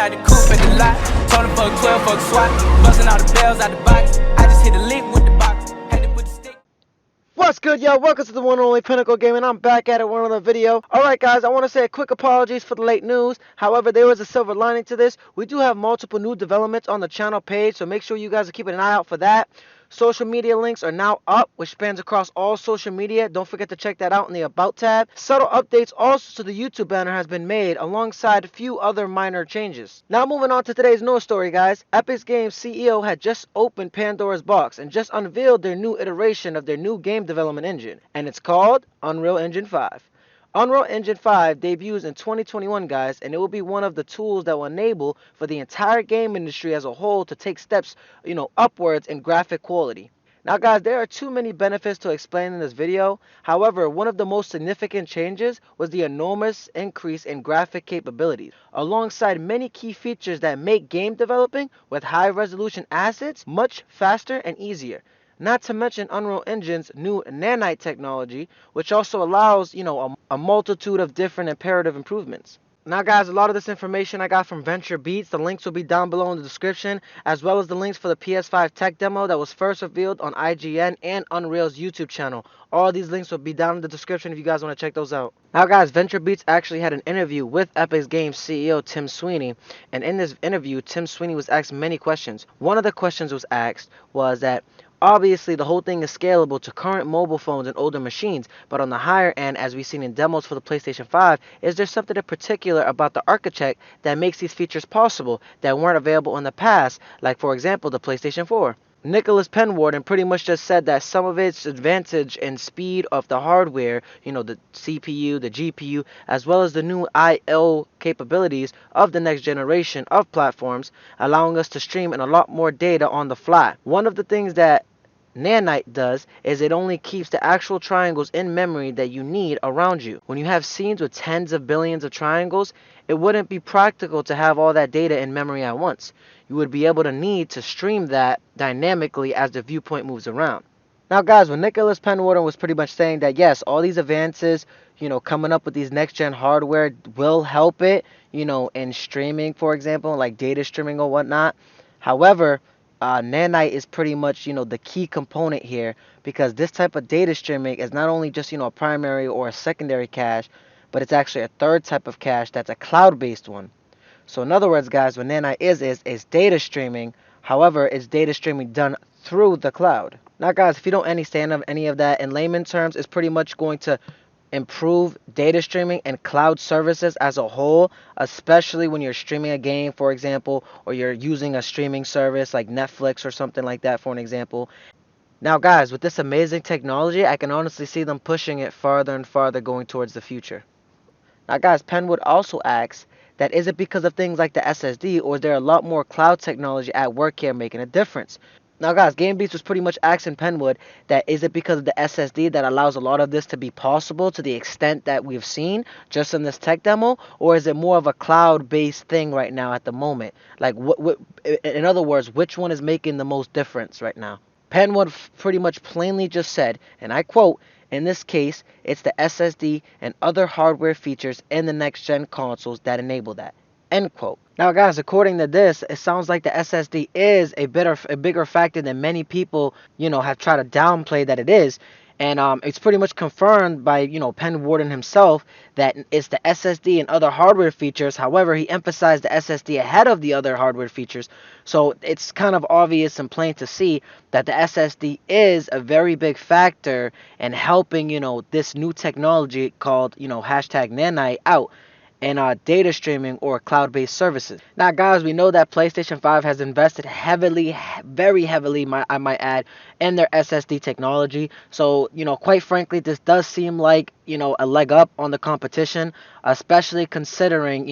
out the coupe at the lot. Told him fuck 12, fuck SWAT. Busting all the bells out the box. I just hit a lick with the box. Had to put the stick. What's good, y'all? Welcome to the one and only Pinnacle Gaming. I'm back at it with another video. Alright guys, I want to say a quick apologies for the late news. However, there was a silver lining to this. We do have multiple new developments on the channel page, so make sure you guys are keeping an eye out for that. Social media links are now up, which spans across all social media. Don't forget to check that out in the About tab. Subtle updates also to the YouTube banner has been made, alongside a few other minor changes. Now moving on to today's news story, guys. Epic Games CEO had just opened Pandora's box and just unveiled their new iteration of their new game development engine, and it's called Unreal Engine 5. Unreal Engine 5 debuts in 2021, guys, and it will be one of the tools that will enable for the entire game industry as a whole to take steps, upwards in graphic quality. Now, guys, there are too many benefits to explain in this video. However, one of the most significant changes was the enormous increase in graphic capabilities, alongside many key features that make game developing with high-resolution assets much faster and easier. Not to mention Unreal Engine's new nanite technology, which also allows, a multitude of different imperative improvements. Now, guys, a lot of this information I got from VentureBeats. The links will be down below in the description, as well as the links for the PS5 tech demo that was first revealed on IGN and Unreal's YouTube channel. All these links will be down in the description if you guys want to check those out. Now, guys, VentureBeats actually had an interview with Epic Games CEO Tim Sweeney, and in this interview, Tim Sweeney was asked many questions. One of the questions was asked was that, obviously, the whole thing is scalable to current mobile phones and older machines, but on the higher end, as we've seen in demos for the PlayStation 5, is there something in particular about the architect that makes these features possible that weren't available in the past, like, for example, the PlayStation 4? Nicholas Penwarden pretty much just said that some of its advantage and speed of the hardware, the CPU, the GPU, as well as the new I/O capabilities of the next generation of platforms, allowing us to stream in a lot more data on the fly. One of the things that nanite does is it only keeps the actual triangles in memory that you need around you. When you have scenes with tens of billions of triangles, it wouldn't be practical to have all that data in memory at once. You would be able to need to stream that dynamically as the viewpoint moves around. Now, guys, when Nicholas Penwarden was pretty much saying that, yes, all these advances, coming up with these next-gen hardware will help it, in streaming, for example, like data streaming or whatnot. However, nanite is pretty much, the key component here, because this type of data streaming is not only just, a primary or a secondary cache, but it's actually a third type of cache that's a cloud-based one. So in other words, guys, what nanite is data streaming. However, it's data streaming done through the cloud. Now, guys, if you don't understand any of that, in layman terms, it's pretty much going to improve data streaming and cloud services as a whole, especially when you're streaming a game, for example, or you're using a streaming service like Netflix or something like that, for an example. Now, guys, with this amazing technology, I can honestly see them pushing it farther and farther going towards the future. Now, guys, Penwood also asks that, is it because of things like the SSD, or is there a lot more cloud technology at work here making a difference? Now, guys, GamesBeat was pretty much asking Penwood that, is it because of the SSD that allows a lot of this to be possible to the extent that we've seen just in this tech demo, or is it more of a cloud-based thing right now at the moment? Like, in other words, which one is making the most difference right now? Penwood pretty much plainly just said, and I quote, "In this case, it's the SSD and other hardware features in the next-gen consoles that enable that." End quote. Now, guys, according to this, it sounds like the SSD is a bigger factor than many people, have tried to downplay that it is. And it's pretty much confirmed by, Penwarden himself that it's the SSD and other hardware features. However, he emphasized the SSD ahead of the other hardware features. So it's kind of obvious and plain to see that the SSD is a very big factor in helping, this new technology called, hashtag nanite out and data streaming or cloud-based services. Now, guys, we know that PlayStation 5 has invested heavily, very heavily, I might add, in their SSD technology. So, quite frankly, this does seem like, a leg up on the competition, especially considering,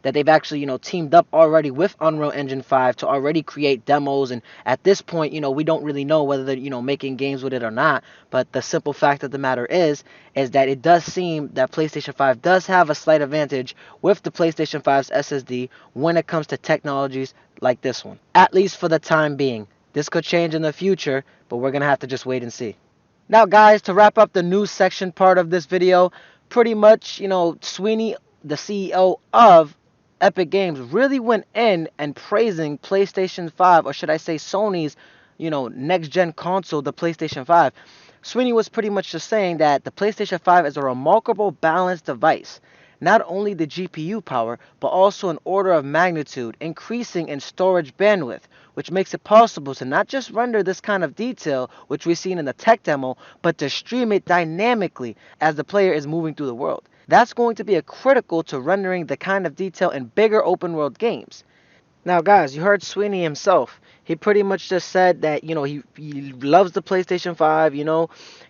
that they've actually, teamed up already with Unreal Engine 5 to already create demos. And at this point, we don't really know whether they're, making games with it or not. But the simple fact of the matter is that it does seem that PlayStation 5 does have a slight advantage with the PlayStation 5's SSD when it comes to technologies like this one. At least for the time being. This could change in the future, but we're going to have to just wait and see. Now, guys, to wrap up the news section part of this video, pretty much, Sweeney, the CEO of Epic Games really went in and praising PlayStation 5, or should I say Sony's, next gen console, the PlayStation 5. Sweeney was pretty much just saying that the PlayStation 5 is a remarkable balanced device. Not only the GPU power, but also an order of magnitude, increasing in storage bandwidth, which makes it possible to not just render this kind of detail, which we've seen in the tech demo, but to stream it dynamically as the player is moving through the world. That's going to be a critical to rendering the kind of detail in bigger open world games. Now, guys, you heard Sweeney himself. He pretty much just said that, he loves the PlayStation 5,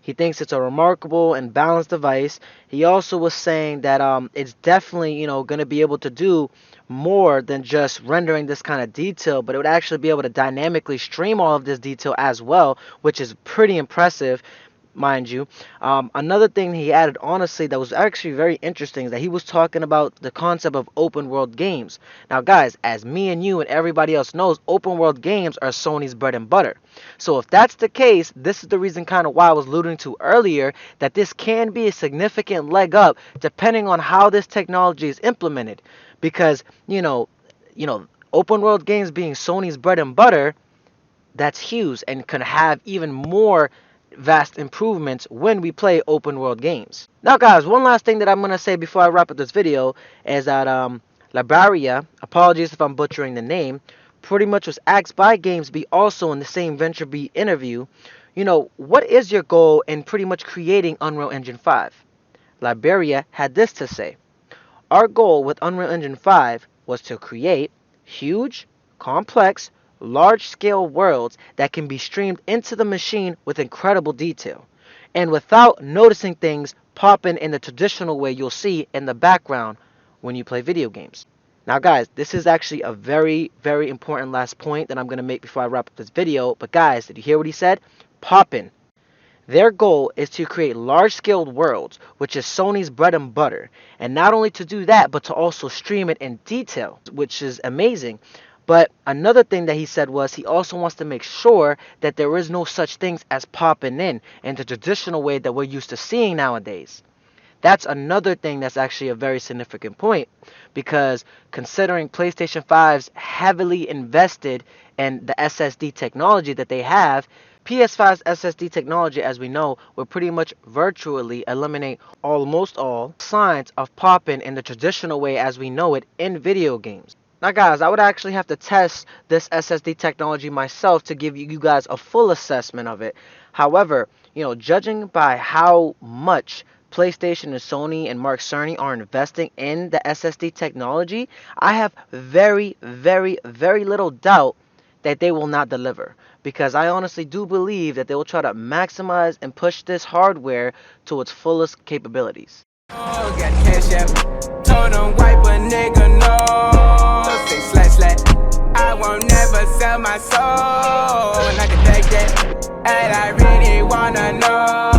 He thinks it's a remarkable and balanced device. He also was saying that it's definitely, going to be able to do more than just rendering this kind of detail, but it would actually be able to dynamically stream all of this detail as well, which is pretty impressive, mind you. Another thing he added, honestly, that was actually very interesting is that he was talking about the concept of open world games. Now, guys, as me and you and everybody else knows, open world games are Sony's bread and butter. So if that's the case, this is the reason kind of why I was alluding to earlier that this can be a significant leg up depending on how this technology is implemented. Because, open world games being Sony's bread and butter, that's huge and can have even more vast improvements when we play open world games. Now, guys, one last thing that I'm going to say before I wrap up this video is that Labaria, apologies if I'm butchering the name, pretty much was asked by GamesBeat also in the same VentureBeat interview, what is your goal in pretty much creating Unreal Engine 5? Liberia had this to say: our goal with Unreal Engine 5 was to create huge, complex, large-scale worlds that can be streamed into the machine with incredible detail, and without noticing things popping in the traditional way you'll see in the background when you play video games. Now, guys, this is actually a very, very important last point that I'm going to make before I wrap up this video. But guys, did you hear what he said? Poppin'. Their goal is to create large-scale worlds, which is Sony's bread and butter. And not only to do that, but to also stream it in detail, which is amazing. But another thing that he said was he also wants to make sure that there is no such things as popping in the traditional way that we're used to seeing nowadays. That's another thing that's actually a very significant point, because considering PlayStation 5's heavily invested in the SSD technology that they have, PS5's SSD technology, as we know, will pretty much virtually eliminate almost all signs of popping in the traditional way as we know it in video games. Now, guys, I would actually have to test this SSD technology myself to give you guys a full assessment of it. However, judging by how much PlayStation and Sony and Mark Cerny are investing in the SSD technology, I have very, very, very little doubt that they will not deliver. Because I honestly do believe that they will try to maximize and push this hardware to its fullest capabilities. Oh, got cash out. Told them wipe a nigga no. Say slash. I won't never sell my soul. And I can take that. And I really wanna know.